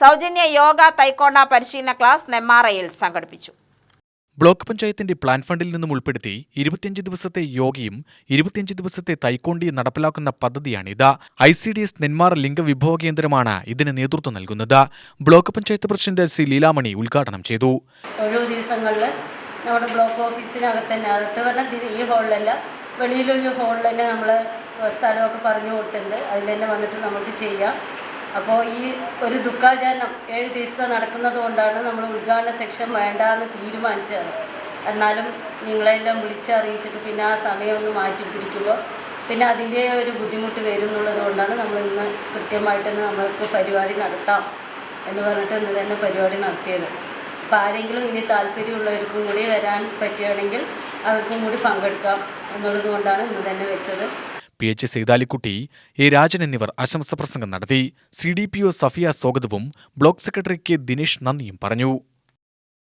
സൗജന്യ യോഗ തൈക്കോണ്ട പരിശീലന ക്ലാസ് നെന്മാറയിൽ സംഘടിപ്പിച്ചു. ബ്ലോക്ക് പഞ്ചായത്തിന്റെ പ്ലാൻ ഫണ്ടിൽ നിന്നും ഉൾപ്പെടുത്തി 25 ദിവസത്തെ യോഗയും 25 ദിവസത്തെ തൈക്കോണ്ടിയും നടപ്പിലാക്കുന്ന പദ്ധതിയാണിത്. ICDS നെന്മാറ ലിംഗവിഭവ കേന്ദ്രമാണ് ഇതിന് നേതൃത്വം നൽകുന്നത്. Block panchayat president C Leelamani ഉദ്ഘാടനം ചെയ്തു. ഒഴിവു ദിവസങ്ങളിൽ നമ്മുടെ ബ്ലോക്ക് ഓഫീസിനകത്ത് തന്നെ, അകത്ത് പറഞ്ഞാൽ ഈ ഹാളിലല്ല, വെളിയിലൊരു ഹാളിൽ തന്നെ നമ്മൾ സ്ഥലമൊക്കെ പറഞ്ഞു കൊടുത്തിട്ടുണ്ട്. അതിൽ തന്നെ വന്നിട്ട് നമുക്ക് ചെയ്യാം. അപ്പോൾ ഈ ഒരു ദുഃഖാചരണം 7 ദിവസത്തെ നടക്കുന്നത് കൊണ്ടാണ് നമ്മൾ ഉദ്ഘാടന സെക്ഷൻ വേണ്ടാന്ന് തീരുമാനിച്ചത്. എന്നാലും നിങ്ങളെല്ലാം വിളിച്ചറിയിച്ചിട്ട് പിന്നെ ആ സമയം ഒന്ന് മാറ്റി പിടിക്കുമ്പോൾ പിന്നെ അതിൻ്റെ ഒരു ബുദ്ധിമുട്ട് വരുന്നുള്ളത് കൊണ്ടാണ് നമ്മൾ ഇന്ന് കൃത്യമായിട്ട് തന്നെ നമ്മൾക്ക് പരിപാടി നടത്താം എന്ന് പറഞ്ഞിട്ട് ഇന്ന് തന്നെ പരിപാടി നടത്തിയത്. അപ്പോൾ ആരെങ്കിലും ഇനി താല്പര്യമുള്ളവർക്കും കൂടി വരാൻ പറ്റുകയാണെങ്കിൽ അവർക്കും കൂടി പങ്കെടുക്കാം എന്നുള്ളത് കൊണ്ടാണ് ഇന്ന് തന്നെ വെച്ചത്. PH സൈതാലിക്കുട്ടി, A രാജൻ എന്നിവർ ആശംസ പ്രസംഗം നടത്തി. CDPO സഫിയ സ്വാഗതവും ബ്ലോക്ക് സെക്രട്ടറി K ദിനേശ് നന്ദിയും പറഞ്ഞു.